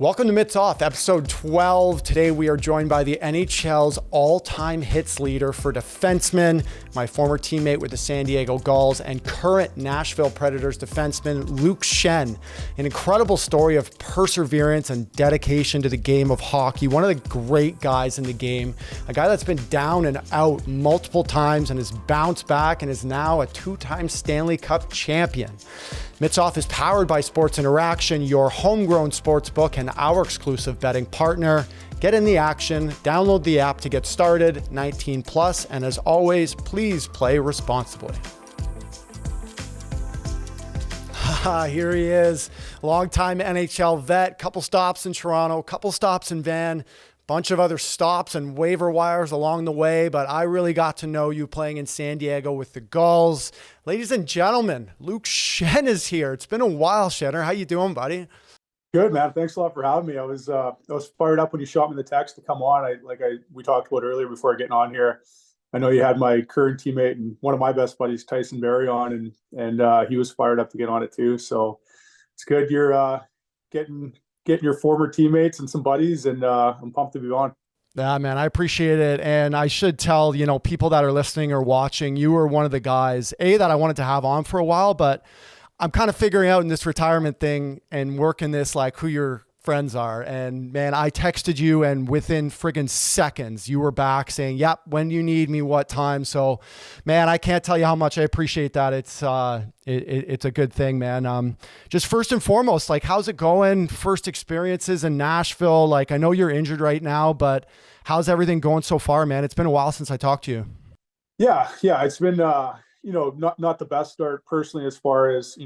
Welcome to Mitts Off, episode 12. Today we are joined by the NHL's all-time hits leader for defensemen, my former teammate with the San Diego Gulls and current Nashville Predators defenseman, Luke Schenn. An incredible story of perseverance and dedication to the game of hockey. One of the great guys in the game, a guy that's been down and out multiple times and has bounced back and is now a two-time Stanley Cup champion. Mitts Off is powered by Sports Interaction, your homegrown sportsbook and our exclusive betting partner. Get in the action, download the app to get started, 19 plus, and as always, please play responsibly. Here he is, longtime NHL vet, couple stops in Toronto, couple stops in Van, bunch of other stops and waiver wires along the way, but I really got to know you playing in San Diego with the Gulls. Ladies and gentlemen, Luke Schenn is here. It's been a while, Schenner. How you doing, buddy? Good, man. Thanks a lot for having me. I was fired up when you shot me the text to come on. We talked about earlier before getting on here. I know you had my current teammate and one of my best buddies, Tyson Berry, on, and he was fired up to get on it too. So it's good you're getting your former teammates and some buddies, and I'm pumped to be on. Yeah, man, I appreciate it. And I should tell, people that are listening or watching, you were one of the guys, that I wanted to have on for a while, but I'm kind of figuring out in this retirement thing and working this, like, who your friends are. And man, I texted you and within friggin' seconds, you were back saying, yep, when do you need me, what time? So man, I can't tell you how much I appreciate that. It's a good thing, man. Just first and foremost, like, how's it going? First experiences in Nashville. Like, I know you're injured right now, but how's everything going so far, man? It's been a while since I talked to you. Yeah. It's been, not the best start personally, as far as,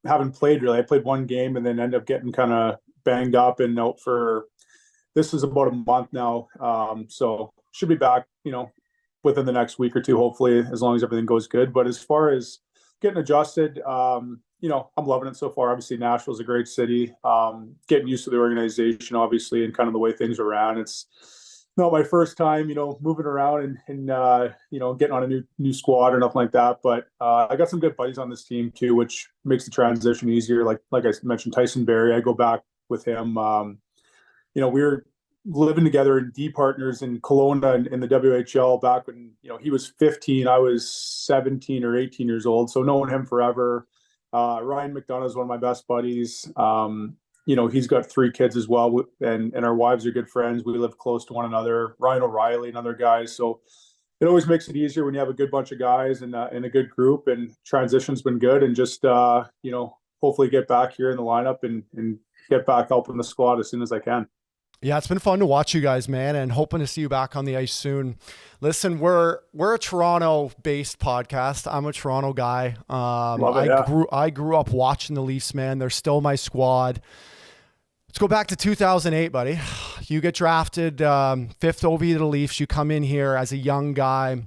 haven't played really. I played one game and then ended up getting kind of banged up and out for, this is about a month now. So should be back, within the next week or two, hopefully, as long as everything goes good. But as far as getting adjusted, I'm loving it so far. Obviously, Nashville's a great city. Getting used to the organization, obviously, and kind of the way things are ran. It's not my first time, moving around and getting on a new squad or nothing like that. But I got some good buddies on this team too, which makes the transition easier. Like I mentioned, Tyson Berry, I go back with him. We were living together in D partners in Kelowna in the WHL back when, he was 15, I was 17 or 18 years old. So knowing him forever. Ryan McDonough is one of my best buddies. He's got 3 kids as well, and our wives are good friends. We live close to one another. Ryan O'Reilly and other guys. So it always makes it easier when you have a good bunch of guys and a good group, and transition's been good. And just, hopefully get back here in the lineup and get back helping the squad as soon as I can. Yeah, it's been fun to watch you guys, man, and hoping to see you back on the ice soon. Listen, we're a Toronto-based podcast. I'm a Toronto guy. I grew up watching the Leafs, man. They're still my squad. Let's go back to 2008, buddy. You get drafted 5th OV to the Leafs. You come in here as a young guy.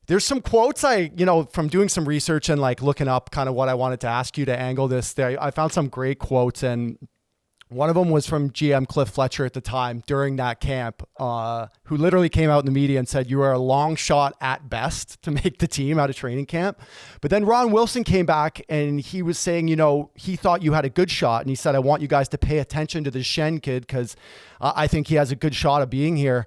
There's some quotes from doing some research and like looking up kind of what I wanted to ask you to angle this. I found some great quotes, and one of them was from GM Cliff Fletcher at the time during that camp, who literally came out in the media and said, you are a long shot at best to make the team out of training camp. But then Ron Wilson came back and he was saying, he thought you had a good shot. And he said, I want you guys to pay attention to the Schenn kid because I think he has a good shot of being here.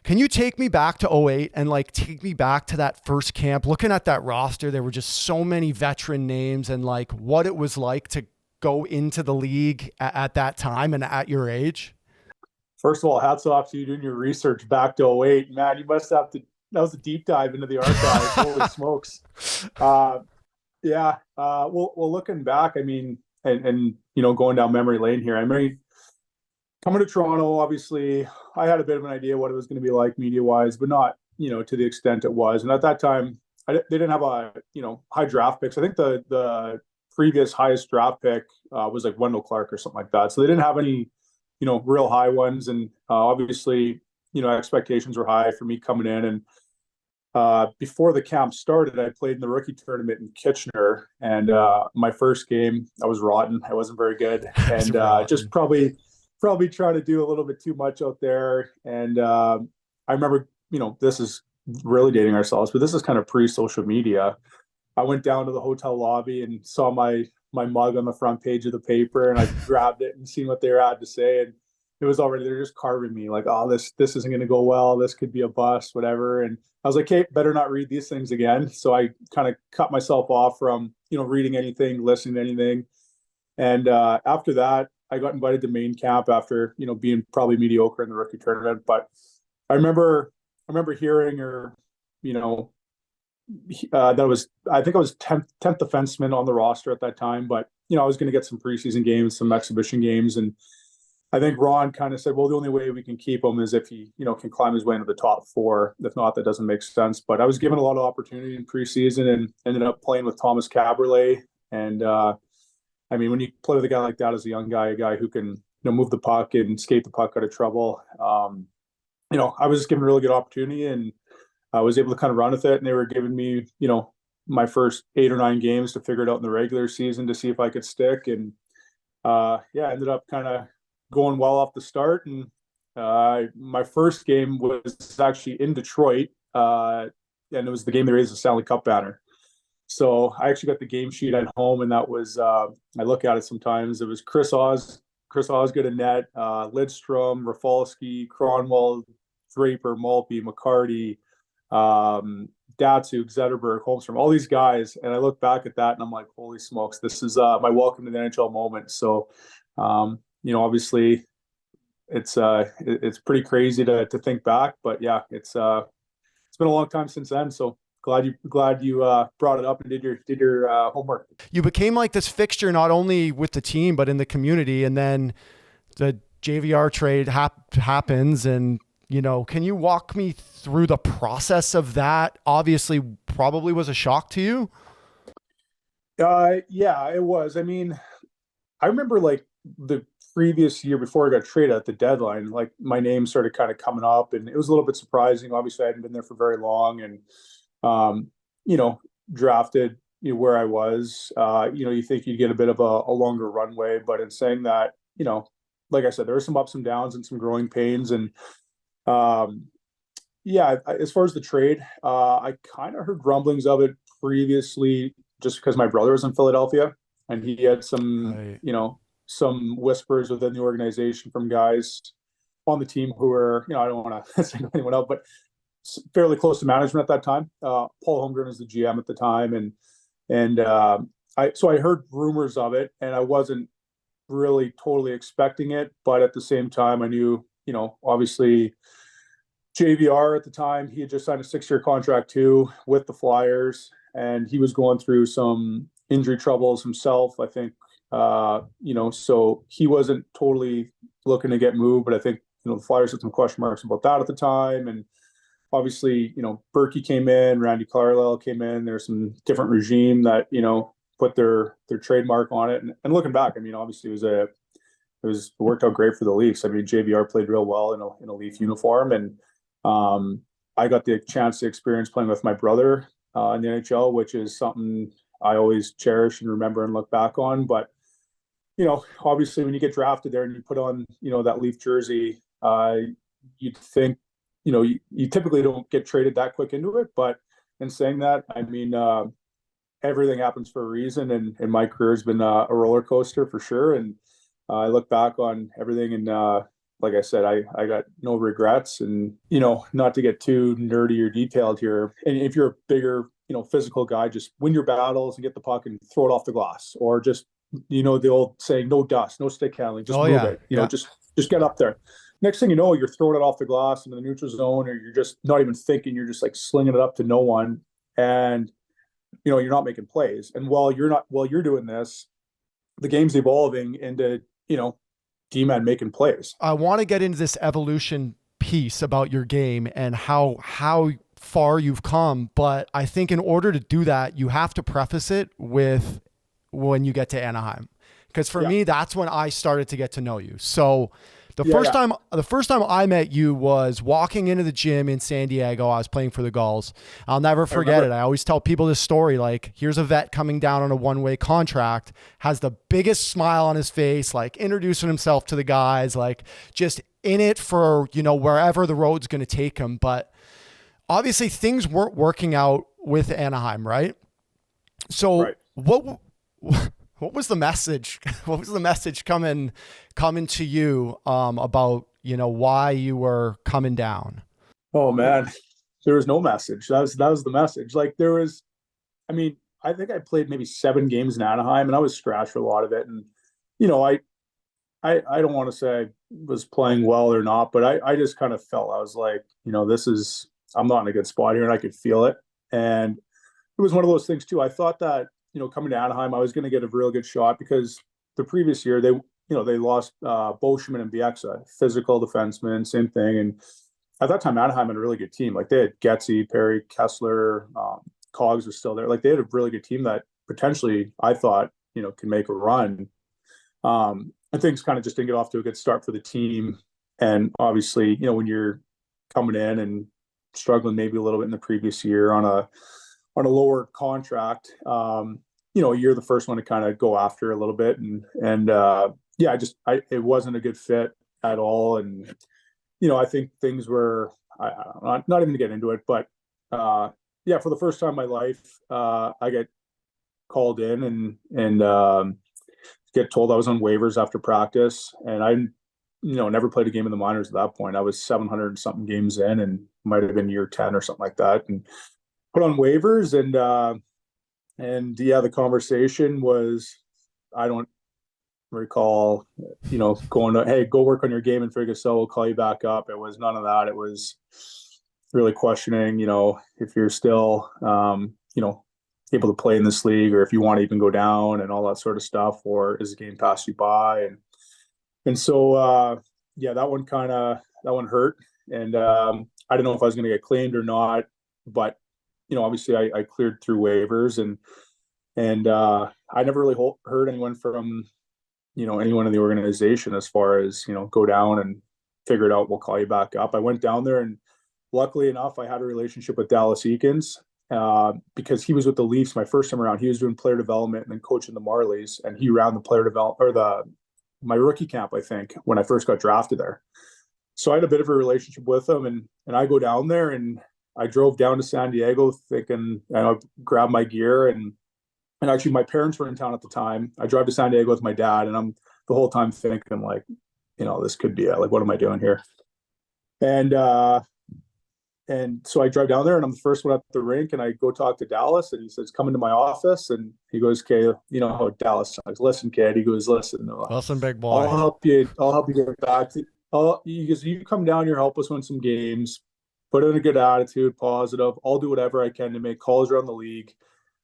Can you take me back to 2008 and like take me back to that first camp? Looking at that roster, there were just so many veteran names, and like what it was like to go into the league at that time and at your age. First of all, hats off to you doing your research back to 2008. Man, you must have to, that was a deep dive into the archives. Holy smokes. Well, looking back, I mean, and going down memory lane here, I mean, coming to Toronto, obviously, I had a bit of an idea what it was going to be like media-wise, but not, to the extent it was. And at that time, they didn't have a, high draft picks. I think the previous highest draft pick was like Wendell Clark or something like that. So they didn't have any, real high ones. And obviously, expectations were high for me coming in. And before the camp started, I played in the rookie tournament in Kitchener. And my first game, I was rotten. I wasn't very good. And just probably trying to do a little bit too much out there. And I remember, this is really dating ourselves, but this is kind of pre-social media. I went down to the hotel lobby and saw my my mug on the front page of the paper, and I grabbed it and seen what they had to say. And it was already, they're just carving me like, oh, this isn't going to go well. This could be a bust, whatever. And I was like, hey, better not read these things again. So I kind of cut myself off from, reading anything, listening to anything. And after that, I got invited to main camp after, being probably mediocre in the rookie tournament. But I remember hearing, or, that was, I think I was 10th defenseman on the roster at that time, but, I was going to get some preseason games, some exhibition games. And I think Ron kind of said, well, the only way we can keep him is if he, can climb his way into the top 4. If not, that doesn't make sense. But I was given a lot of opportunity in preseason and ended up playing with Thomas Caberlet. And, when you play with a guy like that as a young guy, a guy who can, move the puck and skate the puck out of trouble, I was given a really good opportunity, and I was able to kind of run with it. And they were giving me, my first 8 or 9 games to figure it out in the regular season to see if I could stick. And ended up kind of going well off the start. And my first game was actually in Detroit, and it was the game they raised the Stanley Cup banner. So I actually got the game sheet at home, and that was, I look at it sometimes, it was Chris Osgood in net, Lidstrom, Rafalski, Cronwall, Draper, Maltby, McCarty, Datsuk, Zetterberg, Holmstrom, all these guys. And I look back at that and I'm like, holy smokes, this is my welcome to the NHL moment. So, obviously it's pretty crazy to think back, but yeah, it's been a long time since then. So glad you brought it up and did your homework. You became like this fixture, not only with the team, but in the community. And then the JVR trade happens, and, can you walk me through the process of that? Obviously probably was a shock to you. Yeah, it was. I remember like the previous year before I got traded at the deadline, like my name started kind of coming up, and it was a little bit surprising. Obviously I hadn't been there for very long, and, drafted where I was, you think you'd get a bit of a longer runway, but in saying that, like I said, there were some ups and downs and some growing pains. And, as far as the trade, I kind of heard rumblings of it previously just because my brother was in Philadelphia, and he had some, some whispers within the organization from guys on the team who were, I don't want to say anyone else, but fairly close to management at that time. Paul Holmgren was the GM at the time. So I heard rumors of it, and I wasn't really totally expecting it. But at the same time, I knew, obviously JVR at the time, he had just signed a 6-year contract too with the Flyers, and he was going through some injury troubles himself, I think. So he wasn't totally looking to get moved, but I think, the Flyers had some question marks about that at the time. And obviously, Berkey came in, Randy Carlisle came in. There's some different regime that, put their trademark on it. And looking back, obviously it worked out great for the Leafs. JVR played real well in a Leaf uniform. And I got the chance to experience playing with my brother in the NHL, which is something I always cherish and remember and look back on. But, obviously when you get drafted there and you put on, that Leaf jersey, you'd think, you typically don't get traded that quick into it. But in saying that, everything happens for a reason. And my career has been a roller coaster for sure. And I look back on everything, and like I said, I got no regrets. And, not to get too nerdy or detailed here, and if you're a bigger, physical guy, just win your battles and get the puck and throw it off the glass, or just, the old saying, no dust, no stick handling, just move it, just get up there. Next thing you know, you're throwing it off the glass into the neutral zone, or you're just not even thinking, you're just like slinging it up to no one. And, you're not making plays. And while you're doing this, the game's evolving into, D-man making plays. I want to get into this evolution piece about your game and how far you've come. But I think in order to do that, you have to preface it with when you get to Anaheim. Because for me, that's when I started to get to know you. So the first time I met you was walking into the gym in San Diego. I was playing for the Gulls. I'll never forget it. I always tell people this story. Like, here's a vet coming down on a one-way contract, has the biggest smile on his face, like introducing himself to the guys, like just in it for, wherever the road's going to take him. But obviously things weren't working out with Anaheim, right? So What was the message? What was the message coming to you about, why you were coming down? Oh man, there was no message. That was the message. Like there was, I mean, I think I played maybe 7 games in Anaheim, and I was scratched for a lot of it. And you know, I don't want to say I was playing well or not, but I just kind of felt I was like, I'm not in a good spot here, and I could feel it. And it was one of those things too. I thought that coming to Anaheim, I was going to get a real good shot because the previous year they lost Boschman and Bieksa, physical defensemen, same thing. And at that time, Anaheim had a really good team. Like they had Getzy, Perry, Kessler, Cogs was still there. Like they had a really good team that potentially I thought can make a run. And things kind of just didn't get off to a good start for the team. And obviously, when you're coming in and struggling maybe a little bit in the previous year on a lower contract, you're the first one to kind of go after a little bit. And it wasn't a good fit at all. And, I think things were, not even to get into it, but for the first time in my life, I get called in and get told I was on waivers after practice. And I, never played a game in the minors at that point. I was 700 and something games in, and might have been year 10 or something like that. And put on waivers, and the conversation was, I don't recall, going to, hey, go work on your game and figure so we'll call you back up. It was none of that. It was really questioning, if you're still, able to play in this league, or if you want to even go down and all that sort of stuff, or is the game pass you by? And so, that one hurt. And I don't know if I was going to get claimed or not, but obviously I cleared through waivers, and I never really heard anyone from, anyone in the organization as far as, go down and figure it out, we'll call you back up. I went down there, and luckily enough, I had a relationship with Dallas Eakins, because he was with the Leafs my first time around. He was doing player development and then coaching the Marlies, and he ran the player development, or my rookie camp, I think, when I first got drafted there. So I had a bit of a relationship with him, and I go down there, and I drove down to San Diego thinking, and I grabbed my gear, and actually my parents were in town at the time. I drive to San Diego with my dad, and I'm the whole time thinking like, this could be it. Like, what am I doing here? And so I drive down there, and I'm the first one at the rink, and I go talk to Dallas, and he says, come into my office. And he goes, okay, how Dallas sounds. Listen, kid. He goes, listen, Big boy. I'll help you get back to, he goes, you come down here, help us win some games, put in a good attitude, positive. I'll do whatever I can to make calls around the league.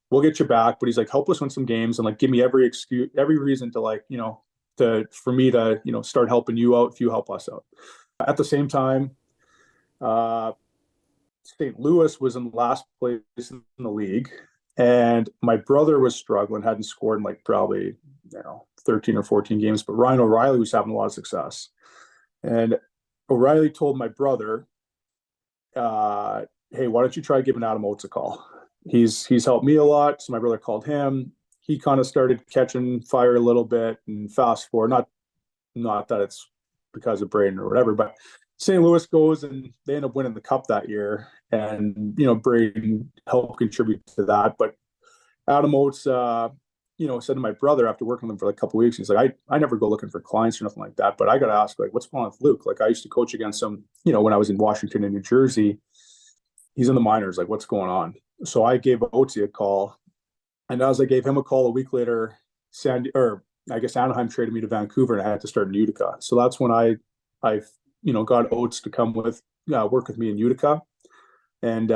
We'll get you back. But he's like, help us win some games, and like, give me every excuse, every reason to like, for me to, start helping you out if you help us out. At the same time, St. Louis was in last place in the league, and my brother was struggling, hadn't scored in like probably 13 or 14 games, but Ryan O'Reilly was having a lot of success. And O'Reilly told my brother, hey, why don't you try giving Adam Oates a call? He's helped me a lot. So my brother called him. He kind of started catching fire a little bit, and fast forward, not that it's because of Braden or whatever, but St. Louis goes and they end up winning the cup that year. And, Braden helped contribute to that. But Adam Oates, said to my brother after working with him for like a couple of weeks, he's like, I never go looking for clients or nothing like that, but I got to ask, like, what's going on with Luke? Like, I used to coach against him, when I was in Washington and New Jersey. He's in the minors. Like, what's going on? So I gave Oatesy a call. And as I gave him a call a week later, Anaheim traded me to Vancouver, and I had to start in Utica. So that's when I got Oates to come work with me in Utica. And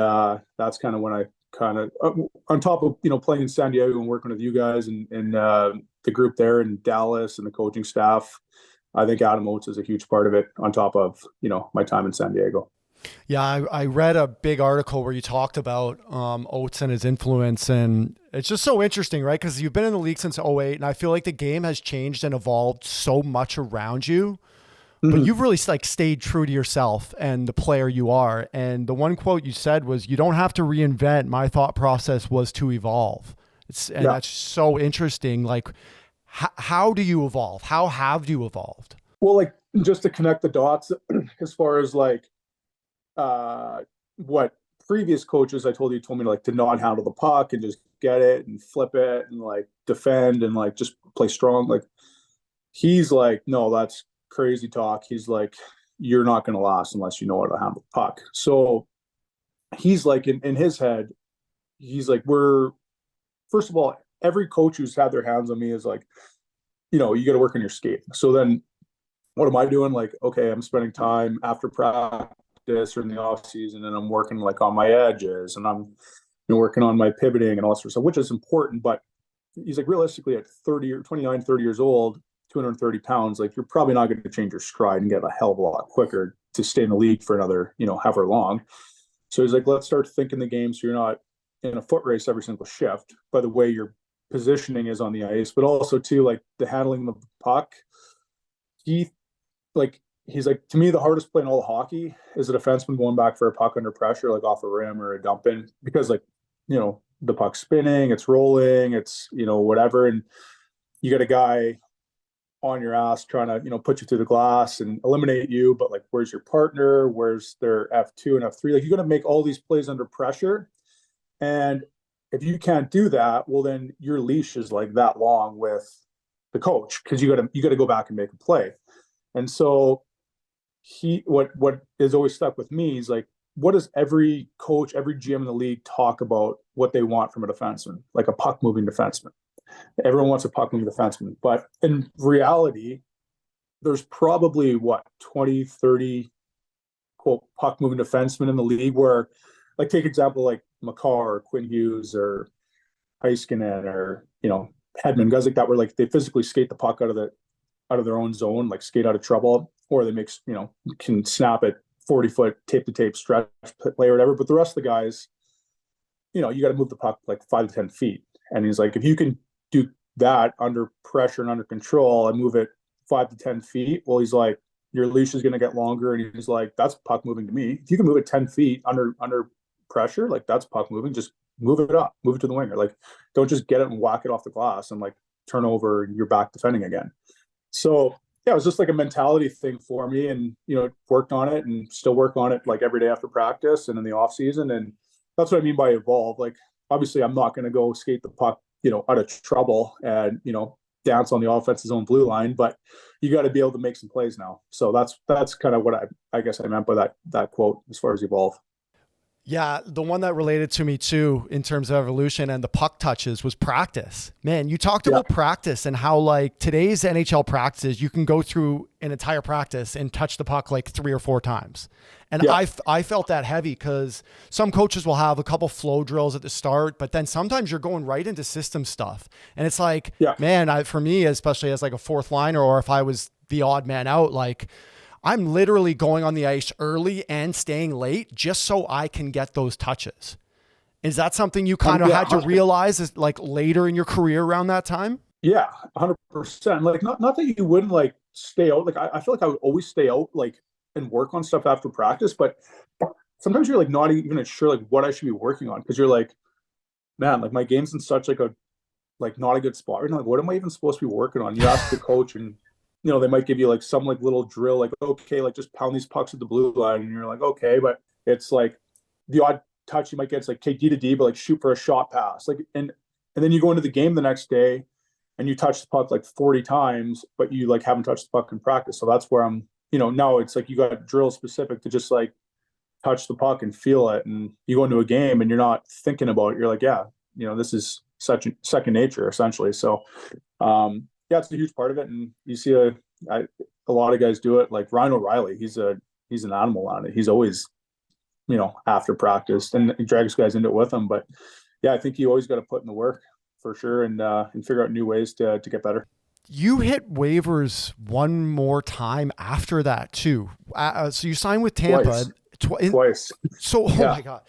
that's kind of when I on top of, playing in San Diego and working with you guys and the group there in Dallas and the coaching staff, I think Adam Oates is a huge part of it, on top of, my time in San Diego. Yeah, I read a big article where you talked about Oates and his influence, and it's just so interesting, right? Because you've been in the league since 2008, and I feel like the game has changed and evolved so much around you. But you've really like stayed true to yourself and the player you are. And the one quote you said was, you don't have to reinvent. My thought process was to evolve. That's so interesting. Like, how do you evolve? How have you evolved? Well, like, just to connect the dots as far as like, what previous coaches, I told me to like to not handle the puck and just get it and flip it and like defend and like just play strong. Like he's like, no, that's crazy talk. He's like, you're not going to last unless you know how to handle the puck. So he's like, in his head, he's like, first of all, every coach who's had their hands on me is like, you got to work on your skating. So then what am I doing? Like, okay, I'm spending time after practice or in the off season, and I'm working like on my edges, and I'm working on my pivoting and all that sort of stuff, which is important. But he's like, realistically, at 30 or 29, 30 years old, 230 pounds, like you're probably not going to change your stride and get a hell of a lot quicker to stay in the league for another, however long. So he's like, let's start thinking the game so you're not in a foot race every single shift by the way your positioning is on the ice, but also too, like the handling of the puck. He's like, to me, the hardest play in all of hockey is a defenseman going back for a puck under pressure, like off a rim or a dump in, because like, the puck's spinning, it's rolling, it's, whatever. And you got a guy on your ass trying to, put you through the glass and eliminate you. But like, where's your partner? Where's their F2 and F3? Like, you got to make all these plays under pressure. And if you can't do that, well, then your leash is like that long with the coach, because you got to go back and make a play. And so what is always stuck with me is like, what does every coach, every GM in the league talk about what they want from a defenseman, like a puck moving defenseman? Everyone wants a puck moving defenseman, but in reality, there's probably 20, 30 quote puck moving defensemen in the league where, like, take example like Makar or Quinn Hughes or Heiskanen or Hedman, guys like that, where like they physically skate the puck out of their own zone, like skate out of trouble, or they make can snap it 40-foot tape to tape stretch play or whatever. But the rest of the guys, you got to move the puck like 5 to 10 feet. And he's like, if you can do that under pressure and under control and move it 5 to 10 feet, well, he's like, your leash is going to get longer. And he's like, that's puck moving to me. If you can move it 10 feet under pressure, like that's puck moving. Just move it up, move it to the winger. Like, don't just get it and whack it off the glass and like turn over and you're back defending again. So yeah, it was just like a mentality thing for me, and worked on it and still work on it like every day after practice and in the off season. And that's what I mean by evolve. Like, obviously I'm not going to go skate the puck, out of trouble and, dance on the offense's own blue line, but you got to be able to make some plays now. So that's kind of what I guess I meant by that quote as far as evolve. Yeah, the one that related to me too in terms of evolution and the puck touches was practice. Man, you talked about practice and how like today's NHL practices, you can go through an entire practice and touch the puck like 3 or 4 times. And I felt that heavy because some coaches will have a couple flow drills at the start, but then sometimes you're going right into system stuff. And it's like, man, for me, especially as like a fourth liner, or if I was the odd man out, like I'm literally going on the ice early and staying late just so I can get those touches. Is that something you kind of had to realize is like later in your career around that time? Yeah, 100%. Like, not that you wouldn't like stay out. Like, I feel like I would always stay out, like, and work on stuff after practice. But sometimes you're like not even sure like what I should be working on, because you're like, man, like my game's in such like a like not a good spot. You're like, what am I even supposed to be working on? You ask the coach, and they might give you like some like little drill, like, okay, like just pound these pucks at the blue line, and you're like, okay, but it's like the odd touch you might get, it's like D to D, but like shoot for a shot pass, like, and then you go into the game the next day and you touch the puck like 40 times, but you like haven't touched the puck in practice. So that's where I'm, now it's like you got drill specific to just like touch the puck and feel it, and you go into a game and you're not thinking about it. You're like, yeah, this is such second nature essentially. So yeah, it's a huge part of it. And you see a lot of guys do it. Like Ryan O'Reilly, he's an animal on it. He's always, after practice, and he drags guys into it with him. But yeah, I think you always got to put in the work for sure, and figure out new ways to get better. You hit waivers one more time after that too. So you signed with Tampa twice. So, oh my God.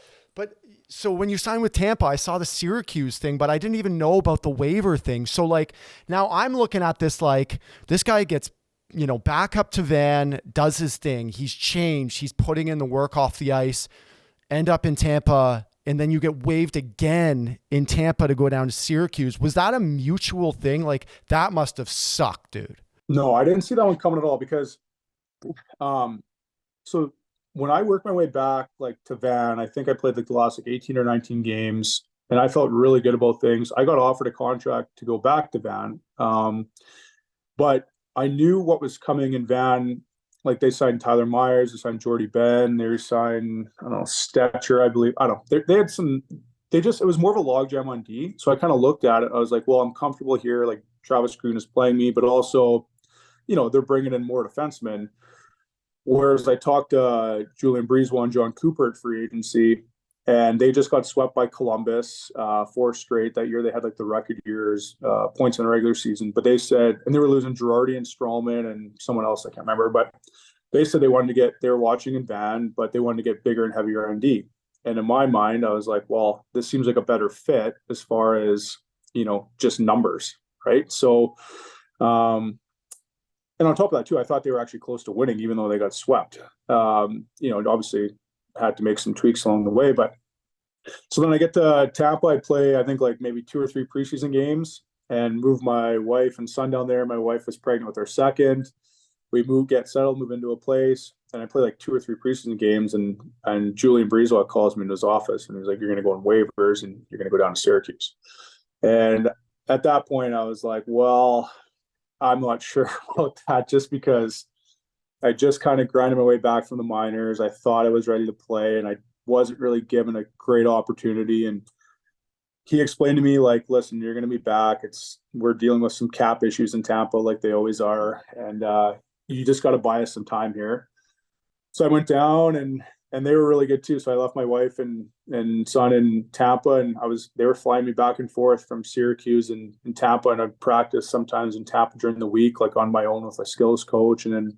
So when you signed with Tampa, I saw the Syracuse thing, but I didn't even know about the waiver thing. So like now I'm looking at this, like this guy gets, back up to Van, does his thing. He's changed. He's putting in the work off the ice, end up in Tampa, and then you get waived again in Tampa to go down to Syracuse. Was that a mutual thing? Like that must have sucked, dude. No, I didn't see that one coming at all, because so when I worked my way back like to Van, I think I played like the last like 18 or 19 games, and I felt really good about things. I got offered a contract to go back to Van, but I knew what was coming in Van. Like they signed Tyler Myers, they signed Jordy Ben, they signed, I don't know, Stetcher, I believe. I don't know. They had some, it was more of a logjam on D. So I kind of looked at it. I was like, well, I'm comfortable here. Like Travis Green is playing me, but also, they're bringing in more defensemen. Whereas I talked to Julian Breezewell and John Cooper at free agency, and they just got swept by Columbus, 4 straight. That year they had like the record years, points in the regular season. But they said, and they were losing Girardi and Strawman and someone else, I can't remember. But they said they were watching in Van, but they wanted to get bigger and heavier on D. And in my mind, I was like, well, this seems like a better fit as far as, just numbers, right? So, and on top of that too, I thought they were actually close to winning, even though they got swept. Obviously had to make some tweaks along the way, but so then I get to Tampa. I play, I think like maybe 2 or 3 preseason games and move my wife and son down there. My wife was pregnant with our second. We get settled, move into a place, and I play like 2 or 3 preseason games. And Julian Breezewell calls me into his office and he's like, "You're going to go on waivers and you're going to go down to Syracuse." And at that point, I was like, well, I'm not sure about that, just because I just kind of grinded my way back from the minors. I thought I was ready to play, and I wasn't really given a great opportunity. And he explained to me, like, listen, you're going to be back. We're dealing with some cap issues in Tampa, like they always are. And you just got to buy us some time here. So I went down, and they were really good too. So I left my wife and son in Tampa, and they were flying me back and forth from Syracuse and Tampa. And I'd practice sometimes in Tampa during the week, like on my own with a skills coach, and then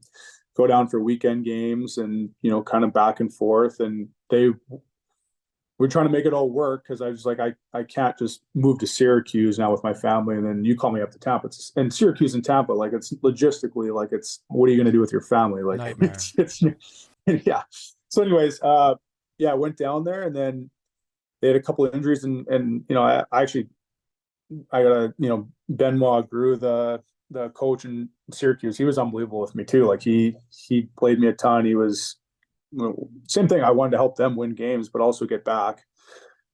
go down for weekend games and, kind of back and forth. And we're trying to make it all work, because I was like, I can't just move to Syracuse now with my family and then you call me up to Tampa. And Syracuse and Tampa, like, it's logistically, like, what are you going to do with your family? Like, nightmare. It's yeah. So anyways, I went down there, and then they had a couple of injuries, and I got Benoit Grew, the coach in Syracuse. He was unbelievable with me too. Like he played me a ton. He was same thing. I wanted to help them win games, but also get back.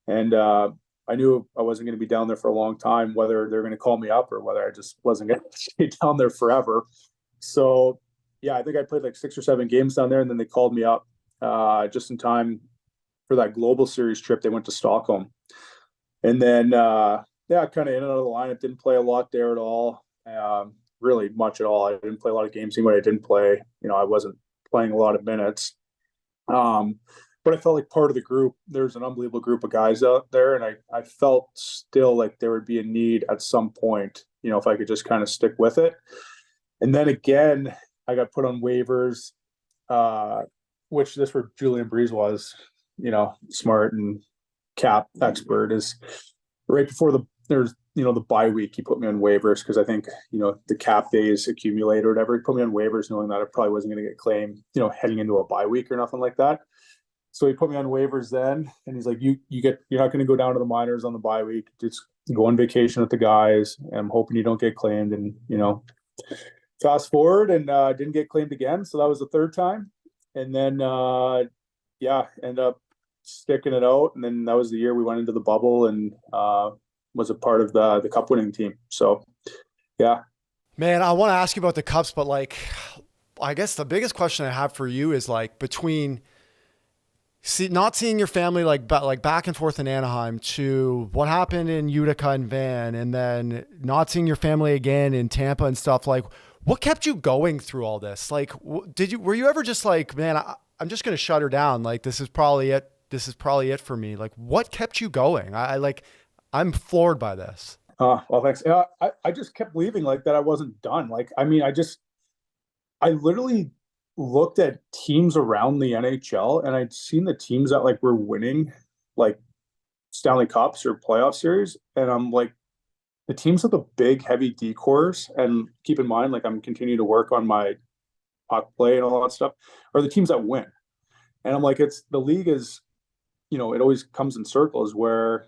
And I knew I wasn't going to be down there for a long time, whether they're going to call me up or whether I just wasn't going to stay down there forever. So I think I played like 6 or 7 games down there, and then they called me up just in time for that global series trip. They went to Stockholm, and then kind of in and out of the lineup. Didn't play a lot there at all. Really much at all. I didn't play a lot of games. Even when I didn't play, I wasn't playing a lot of minutes. But I felt like part of the group. There's an unbelievable group of guys out there, and I felt still like there would be a need at some point, if I could just kind of stick with it. And then again, I got put on waivers, which this where Julian Breeze was, smart and cap expert, is right before there's the bye week. He put me on waivers because I think, the cap days accumulate or whatever. He put me on waivers knowing that I probably wasn't going to get claimed, heading into a bye week or nothing like that. So he put me on waivers then, and he's like, you're not going to go down to the minors on the bye week. Just go on vacation with the guys, and I'm hoping you don't get claimed. And, fast forward, and didn't get claimed again. So that was the third time. And then, end up sticking it out. And then that was the year we went into the bubble and was a part of the cup winning team. So, yeah. Man, I want to ask you about the Cups, but like, I guess the biggest question I have for you is like between not seeing your family like back and forth in Anaheim to what happened in Utica and Van, and then not seeing your family again in Tampa and stuff. Like, what kept you going through all this? Like, were you ever just like, man, I'm just going to shut her down. Like, this is probably it. This is probably it for me. Like, what kept you going? I'm floored by this. Well, thanks. I just kept believing like that I wasn't done. Like, I mean, I literally looked at teams around the NHL, and I'd seen the teams that like were winning like Stanley Cups or playoff series. And I'm like, the teams with the big heavy D cores, and keep in mind, like I'm continuing to work on my puck play and all that stuff, are the teams that win. And I'm like, the league is, it always comes in circles where,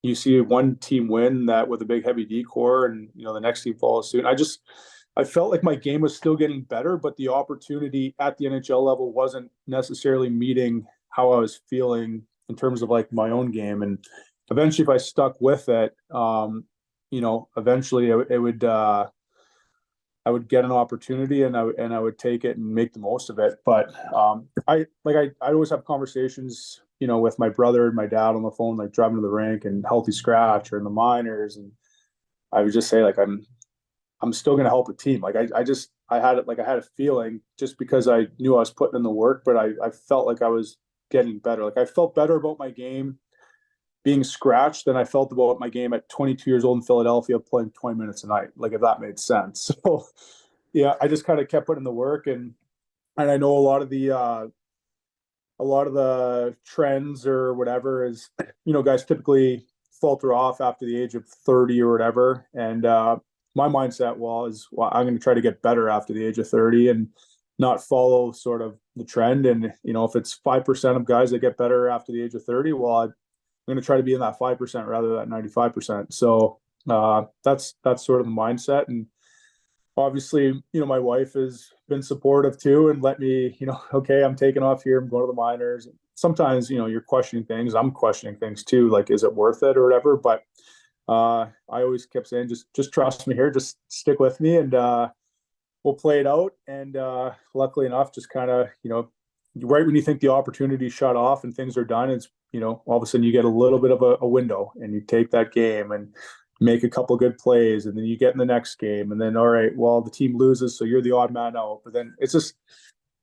you see one team win that with a big heavy D core, and, the next team follows suit. I I felt like my game was still getting better, but the opportunity at the NHL level wasn't necessarily meeting how I was feeling in terms of like my own game. And eventually, if I stuck with it, eventually I would get an opportunity, and I would take it and make the most of it. But I always have conversations, with my brother and my dad on the phone, like driving to the rink and healthy scratch or in the minors, and I would just say like I'm still going to help a team. Like I had a feeling, just because I knew I was putting in the work, but I felt like I was getting better. Like I felt better about my game being scratched than I felt about my game at 22 years old in Philadelphia playing 20 minutes a night. Like, if that made sense. So yeah, I just kind of kept putting the work, and I know a lot of the trends or whatever is, guys typically falter off after the age of 30 or whatever. And my mindset was, well, I'm going to try to get better after the age of 30 and not follow sort of the trend. And, if it's 5% of guys that get better after the age of 30, well, I'm going to try to be in that 5% rather than 95%. So that's sort of the mindset. And obviously, my wife has been supportive too and let me, okay, I'm taking off here. I'm going to the minors. Sometimes, you're questioning things. I'm questioning things too. Like, is it worth it or whatever? But I always kept saying, just trust me here, just stick with me, and we'll play it out. And luckily enough, just kind of, right when you think the opportunity shut off and things are done, it's, all of a sudden you get a little bit of a window, and you take that game and make a couple good plays, and then you get in the next game, and then, all right, well, the team loses, so you're the odd man out. But then it's just,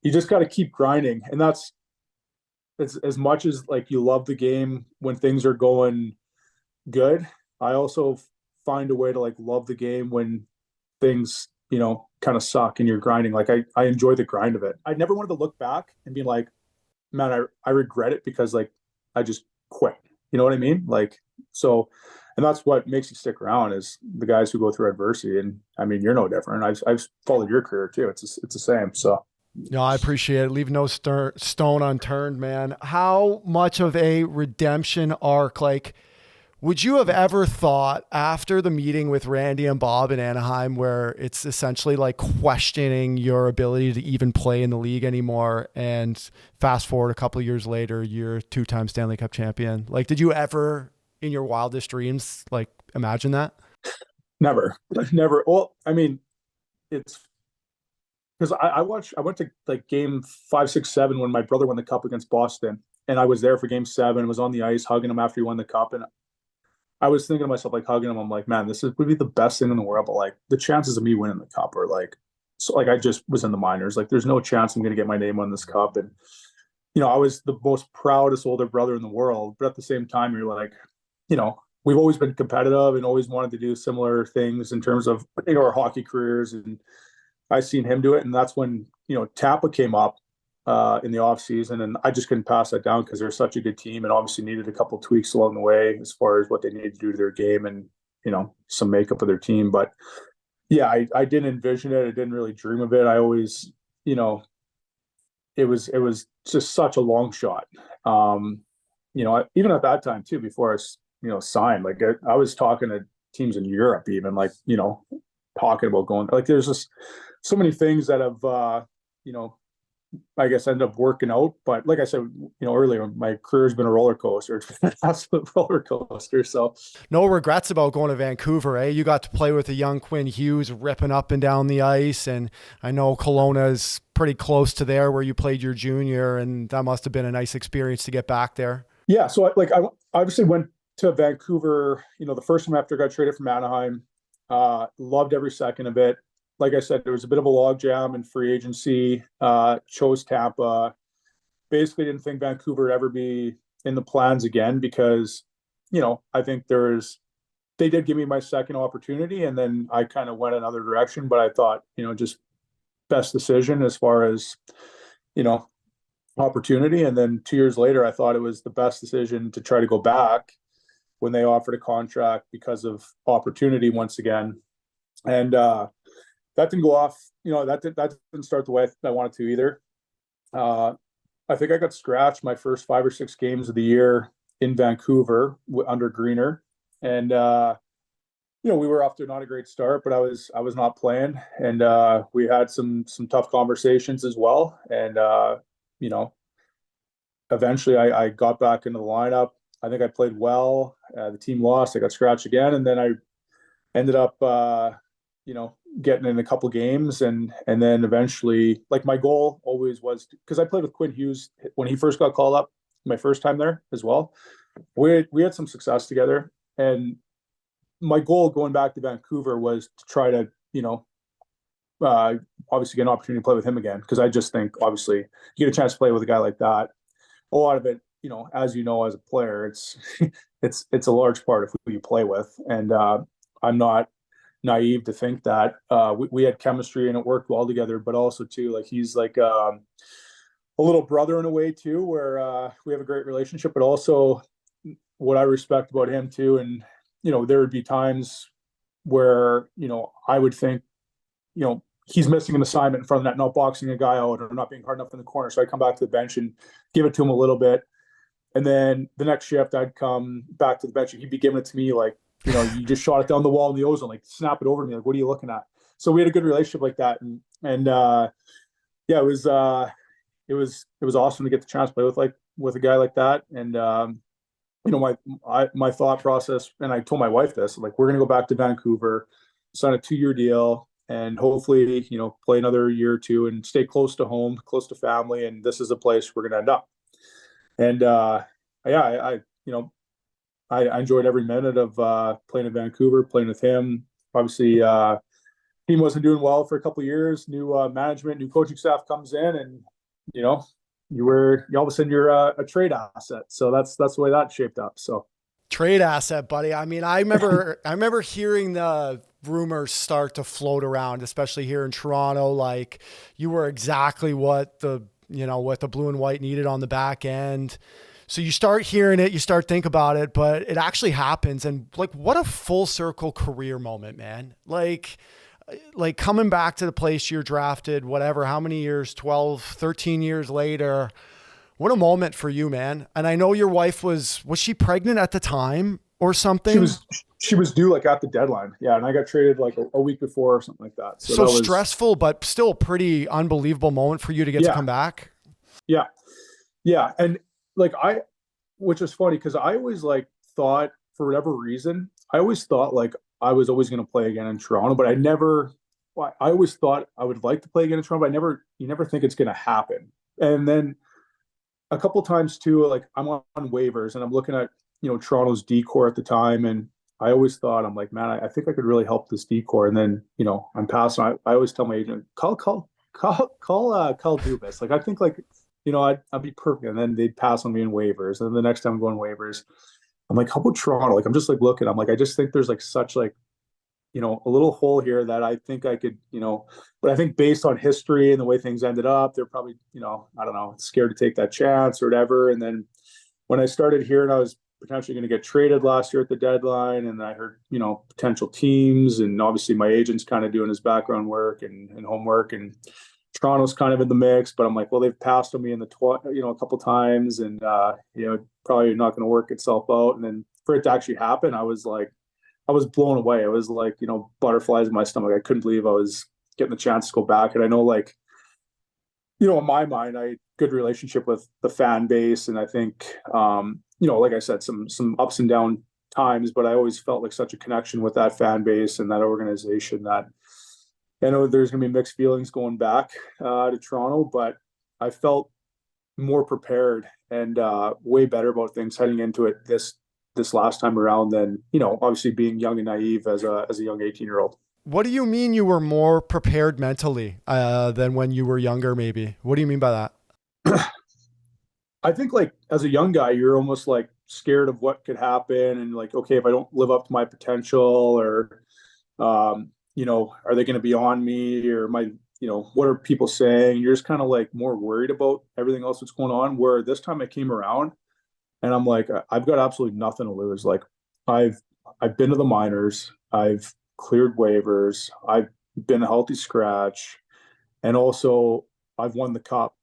you just got to keep grinding. And that's as much as like you love the game when things are going good, I also find a way to like love the game when things, kind of suck and you're grinding. Like I enjoy the grind of it. I never wanted to look back and be like, man, I regret it because like I just quit. You know what I mean? Like, so, and that's what makes you stick around, is the guys who go through adversity. And I mean, you're no different. I've followed your career too. It's the same. So. No, I appreciate it. Leave no stone unturned, man. How much of a redemption arc, like, would you have ever thought after the meeting with Randy and Bob in Anaheim, where it's essentially like questioning your ability to even play in the league anymore, and fast forward a couple of years later, you're 2-time Stanley Cup champion? Like, did you ever in your wildest dreams, like, imagine that? Never. Well, I mean, it's because I went to like game 5, 6, 7 when my brother won the cup against Boston, and I was there for game 7, was on the ice hugging him after he won the cup. And I was thinking to myself, like, hugging him, I'm like, man, would be the best thing in the world. But like, the chances of me winning the cup are like, so like, I just was in the minors. Like, there's no chance I'm going to get my name on this cup. And, I was the most proudest older brother in the world. But at the same time, you're like, we've always been competitive and always wanted to do similar things in terms of, our hockey careers. And I seen him do it. And that's when, Tampa came up in the off season, and I just couldn't pass that down because they're such a good team, and obviously needed a couple of tweaks along the way as far as what they needed to do to their game and, some makeup of their team. But yeah, I didn't envision it. I didn't really dream of it. I always, it was just such a long shot. Even at that time too, before I, signed, like I was talking to teams in Europe, even like, talking about going, like, there's just so many things that have, I guess ended up working out. But like I said, earlier, my career's been a roller coaster. It's been an absolute roller coaster. So no regrets about going to Vancouver, eh? You got to play with a young Quinn Hughes ripping up and down the ice. And I know Kelowna is pretty close to there where you played your junior, and that must have been a nice experience to get back there. Yeah. So I obviously went to Vancouver, the first time after I got traded from Anaheim. Loved every second of it. Like I said, there was a bit of a logjam in free agency. Chose Tampa. Basically didn't think Vancouver would ever be in the plans again because, I think they did give me my second opportunity, and then I kind of went another direction. But I thought, just best decision as far as, opportunity. And then 2 years later, I thought it was the best decision to try to go back when they offered a contract because of opportunity once again. And that didn't go off, that didn't start the way I wanted to either. I think I got scratched my first 5 or 6 games of the year in Vancouver under Greener. And, we were off to not a great start, but I was not playing, and we had some tough conversations as well. And you know, eventually I got back into the lineup. I think I played well. The team lost. I got scratched again, and then I ended up getting in a couple games, and then eventually, like, my goal always was, because I played with Quinn Hughes when he first got called up my first time there as well. We had some success together, and my goal going back to Vancouver was to try to, obviously get an opportunity to play with him again, because I just think, obviously, you get a chance to play with a guy like that. A lot of it, as as a player, it's it's a large part of who you play with, and I'm not naive to think that we had chemistry and it worked well together. But also too, like, he's like a little brother in a way too, where we have a great relationship. But also, what I respect about him too, and there would be times where I would think he's missing an assignment in front of that, not boxing a guy out or not being hard enough in the corner. So I come back to the bench and give it to him a little bit. And then the next shift, I'd come back to the bench and he'd be giving it to me like, you just shot it down the wall in the ozone, like, snap it over to me. Like, what are you looking at? So we had a good relationship like that. And yeah, it was awesome to get the chance to play with a guy like that. And, my thought process, and I told my wife this, like, we're going to go back to Vancouver, sign a 2-year deal, and hopefully, play another year or two and stay close to home, close to family. And this is the place we're going to end up. And yeah, I enjoyed every minute of playing in Vancouver, playing with him. Obviously, team wasn't doing well for a couple of years. New management, new coaching staff comes in, and you all of a sudden you're a trade asset. So that's the way that shaped up. So trade asset, buddy. I mean, I remember hearing the rumors start to float around, especially here in Toronto. Like, you were exactly what the blue and white needed on the back end. So you start hearing it, you start think about it, but it actually happens. And like, what a full circle career moment, man. Like coming back to the place you're drafted, whatever, how many years, 12, 13 years later, what a moment for you, man. And I know your wife was she pregnant at the time or something? She was due like at the deadline. Yeah. And I got traded like a week before or something like that. So that was stressful, but still a pretty unbelievable moment for you to get to come back. Yeah. Yeah. And like, which is funny, because I always thought, for whatever reason, I always thought like I was always going to play again in Toronto, but I always thought I would like to play again in Toronto, but you never think it's going to happen. And then a couple times too, like, I'm on waivers and I'm looking at, Toronto's decor at the time. And I always thought, I'm like, man, I think I could really help this decor. And then, I'm passing. I always tell my agent, call Dubas. Like, I think, like, I'd be perfect. And then they'd pass on me in waivers. And then the next time I'm going waivers, I'm like, how about Toronto? Like, I'm just like looking, I'm like, I just think there's like such like, a little hole here that I think I could, but I think based on history and the way things ended up, they're probably, I don't know, scared to take that chance or whatever. And then when I started hearing I was potentially going to get traded last year at the deadline, and I heard, potential teams, and obviously my agent's kind of doing his background work and homework, and Toronto's kind of in the mix, but I'm like, well, they've passed on me in a couple times, and probably not going to work itself out. And then for it to actually happen, I was blown away. I was like, butterflies in my stomach. I couldn't believe I was getting the chance to go back. And I know, like, in my mind, I had good relationship with the fan base, and I think, like I said, some ups and down times, but I always felt like such a connection with that fan base and that organization that I know there's going to be mixed feelings going back to Toronto, but I felt more prepared and way better about things heading into it this last time around than, obviously being young and naive as a young 18-year-old. What do you mean you were more prepared mentally than when you were younger, maybe? What do you mean by that? I think, like, as a young guy, you're almost like scared of what could happen. And like, okay, if I don't live up to my potential, or, are they going to be on me, or what are people saying? You're just kind of like more worried about everything else that's going on. Where this time I came around and I'm like, I've got absolutely nothing to lose. Like, I've been to the minors, I've cleared waivers, I've been a healthy scratch, and also I've won the cup.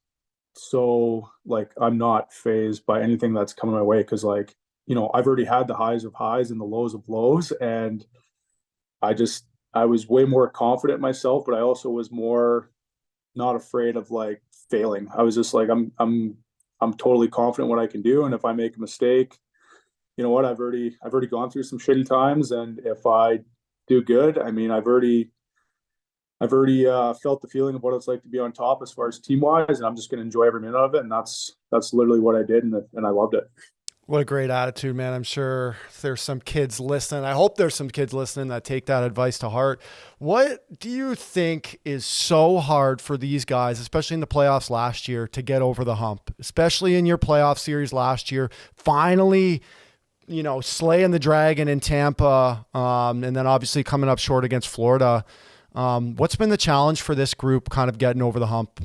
So like, I'm not fazed by anything that's coming my way, because like, I've already had the highs of highs and the lows of lows, and I was way more confident in myself, but I also was more not afraid of like failing. I was just like, I'm totally confident what I can do. And if I make a mistake, you know what, I've already gone through some shitty times. And if I do good, I mean, I've already felt the feeling of what it's like to be on top as far as team wise, and I'm just going to enjoy every minute of it. And that's literally what I did, and I loved it. What a great attitude, man. I'm sure there's some kids listening. I hope there's some kids listening that take that advice to heart. What do you think is so hard for these guys, especially in the playoffs last year, to get over the hump, especially in your playoff series last year, finally, slaying the dragon in Tampa, and then obviously coming up short against Florida. What's been the challenge for this group kind of getting over the hump?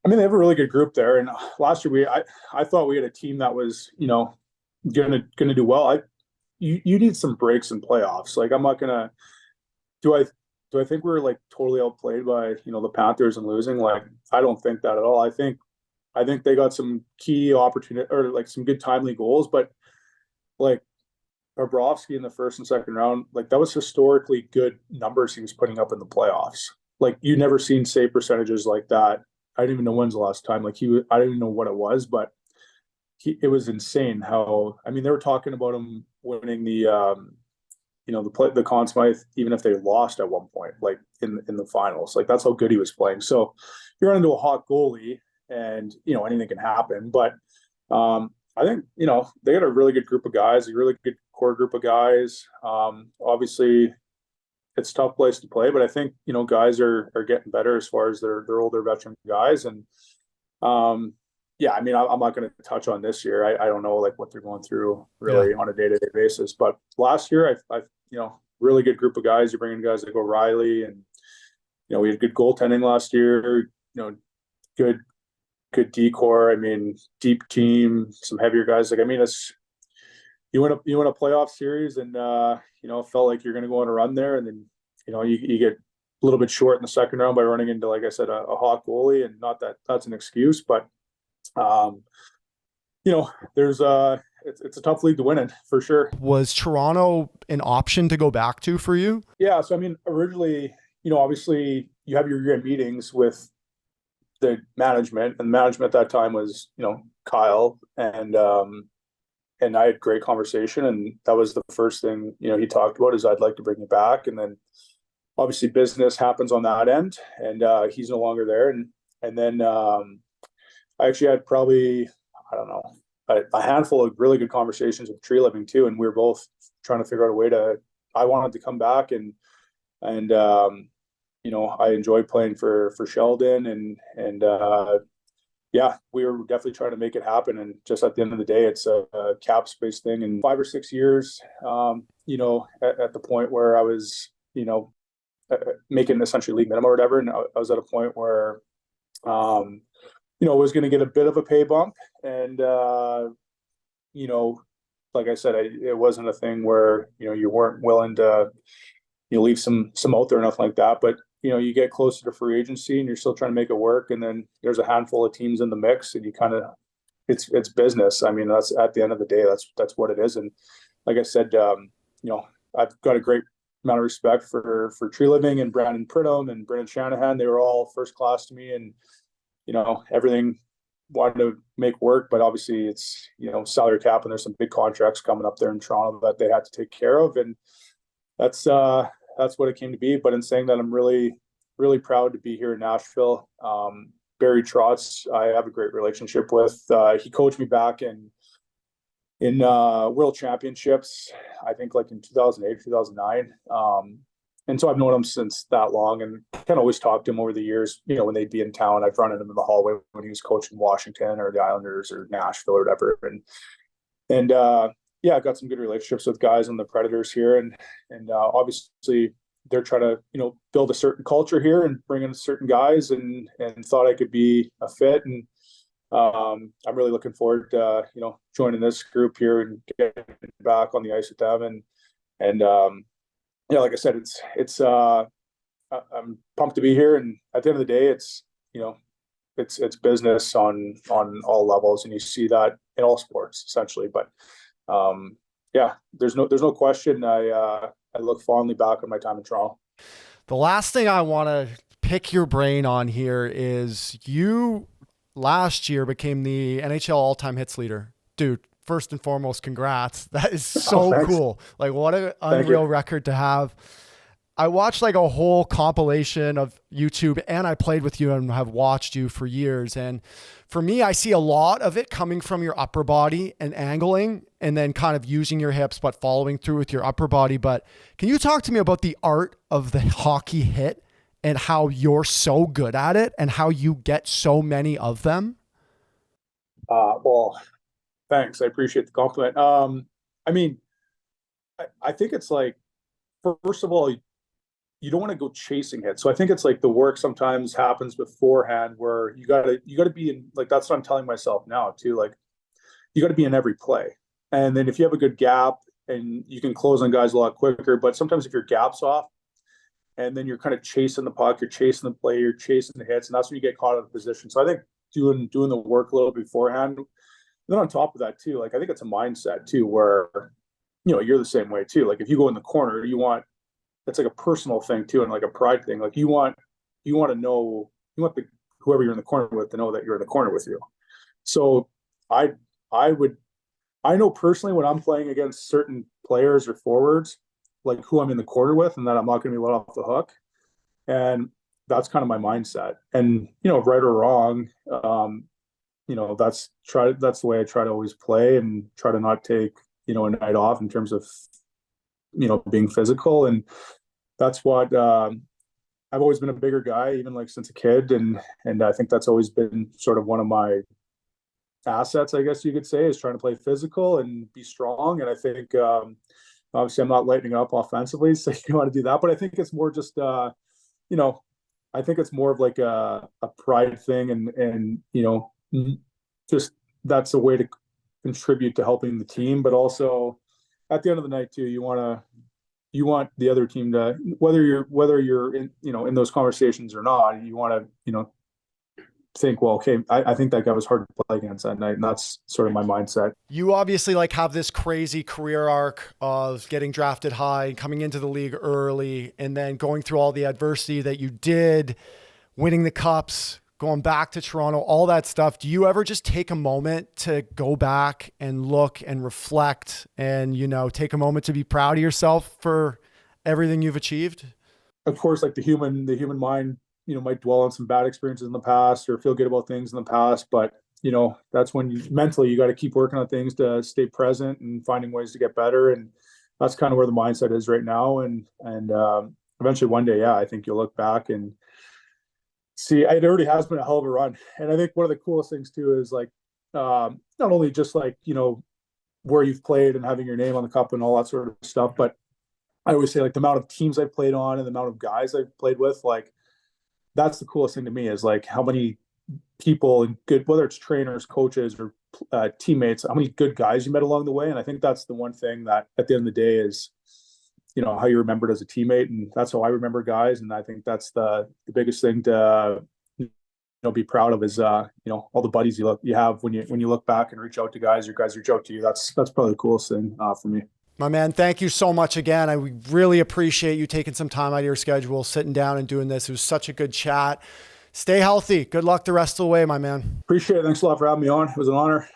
I mean, they have a really good group there. And last year I thought we had a team that was, gonna do well. You need some breaks in playoffs. Like, I'm not gonna do I think we're like totally outplayed by, the Panthers and losing? Like, I don't think that at all. I think they got some key opportunity, or like some good timely goals, but like Bobrovsky in the first and second round, like that was historically good numbers he was putting up in the playoffs. Like, you never seen save percentages like that. I don't even know when's the last time. Like, I don't even know what it was, but it was insane how, I mean, they were talking about him winning the Conn Smythe, even if they lost at one point, like in the finals. Like, that's how good he was playing. So you're running into a hot goalie, and anything can happen. But I think they got a really good group of guys, a really good core group of guys. Obviously, it's a tough place to play, but I think guys are getting better as far as their older veteran guys. And yeah, I mean, I'm not going to touch on this year. I don't know like what they're going through really on a day-to-day basis. But last year, I've really good group of guys. You're bringing guys like O'Reilly, and we had good goaltending last year. Good decor. I mean, deep team, some heavier guys. Like, I mean, it's you win a playoff series, and it felt like you're going to go on a run there, and then you get a little bit short in the second round by running into, like I said, a hot goalie. And not that that's an excuse, but there's it's a tough league to win in, for sure. Was Toronto an option to go back to for you? Yeah. So, I mean, originally, obviously you have your meetings with the management, and management at that time was, Kyle, and I had great conversation, and that was the first thing, he talked about is I'd like to bring you back. And then obviously business happens on that end, and he's no longer there. And then I actually had probably, I don't know, a handful of really good conversations with Tree Living too. And we were both trying to figure out a way I wanted to come back, and I enjoyed playing for Sheldon, and yeah, we were definitely trying to make it happen. And just at the end of the day, it's a cap space thing. And 5 or 6 years, at the point where I was, making essentially league minimum or whatever. And I was at a point where, was going to get a bit of a pay bump. And, like I said, it wasn't a thing where, you weren't willing to, leave some out there or nothing like that. But, you get closer to free agency and you're still trying to make it work. And then there's a handful of teams in the mix, and you kind of, it's business. I mean, that's at the end of the day, that's what it is. And like I said, I've got a great amount of respect for Tree Living and Brandon Pridham and Brendan Shanahan. They were all first class to me, and, everything wanted to make work, but obviously it's, salary cap, and there's some big contracts coming up there in Toronto that they had to take care of. And that's what it came to be. But in saying that, I'm really, really proud to be here in Nashville. Barry Trotz, I have a great relationship with. He coached me back in World Championships, I think like in 2008, 2009. And so I've known him since that long, and kind of always talked to him over the years. When they'd be in town, I'd run into him in the hallway when he was coaching Washington or the Islanders or Nashville or whatever. And yeah, I've got some good relationships with guys on the Predators here, and obviously they're trying to build a certain culture here and bring in certain guys, and thought I could be a fit. And I'm really looking forward to joining this group here and getting back on the ice with them. And yeah, like I said, it's I'm pumped to be here. And at the end of the day, it's it's business on all levels, and you see that in all sports essentially. But yeah, there's no question. look fondly back on my time in Toronto. The last thing I want to pick your brain on here is you last year became the NHL all-time hits leader. Dude, first and foremost, congrats. That is so cool. Like, what an unreal record to have. I watched like a whole compilation of YouTube, and I played with you and have watched you for years. And for me, I see a lot of it coming from your upper body and angling, and then kind of using your hips, but following through with your upper body. But can you talk to me about the art of the hockey hit and how you're so good at it and how you get so many of them? Well, thanks. I appreciate the compliment. I mean, I think it's like, first of all, you don't want to go chasing hits. So I think it's like the work sometimes happens beforehand where you gotta be in, like, that's what I'm telling myself now too. Like, you gotta be in every play. And then if you have a good gap and you can close on guys a lot quicker, but sometimes if your gap's off and then you're kind of chasing the puck, you're chasing the play, you're chasing the hits, and that's when you get caught out of position. So I think doing the work a little beforehand. And then on top of that too, like, I think it's a mindset too, where, you're the same way too. Like, if you go in the corner, it's like a personal thing too, and like a pride thing. Like, you want whoever you're in the corner with to know that you're in the corner with you. So I know personally when I'm playing against certain players or forwards, like who I'm in the corner with, and that I'm not going to be let off the hook. And that's kind of my mindset. And, right or wrong, that's the way I try to always play and try to not take, a night off in terms of, being physical. And that's what, I've always been a bigger guy, even like since a kid. And I think that's always been sort of one of my assets, I guess you could say, is trying to play physical and be strong. And I think, obviously I'm not lightening up offensively, so you want to do that, but I think it's more just, I think it's more of like a pride thing, and just that's a way to contribute to helping the team. But also at the end of the night too, you want the other team to, whether you're in, in those conversations or not, you want to, think, well, okay, I think that guy was hard to play against that night. And that's sort of my mindset. You obviously like have this crazy career arc of getting drafted high, coming into the league early, and then going through all the adversity that you did, winning the cups, going back to Toronto, all that stuff. Do you ever just take a moment to go back and look and reflect and, take a moment to be proud of yourself for everything you've achieved? Of course, like the human mind, might dwell on some bad experiences in the past or feel good about things in the past. But, that's when mentally you got to keep working on things to stay present and finding ways to get better. And that's kind of where the mindset is right now. And eventually one day, I think you'll look back and see, it already has been a hell of a run. And I think one of the coolest things too is like, not only just like, where you've played and having your name on the cup and all that sort of stuff, but I always say like the amount of teams I've played on and the amount of guys I've played with, like, that's the coolest thing to me, is like how many people and good, whether it's trainers, coaches, or teammates, how many good guys you met along the way. And I think that's the one thing that at the end of the day is, how you're remembered as a teammate. And that's how I remember guys. And I think that's the biggest thing to, be proud of is, all the buddies you have when you look back and reach out to guys, or guys reach out to you. That's probably the coolest thing for me. My man, thank you so much again. I really appreciate you taking some time out of your schedule, sitting down and doing this. It was such a good chat. Stay healthy. Good luck the rest of the way, my man. Appreciate it. Thanks a lot for having me on. It was an honor.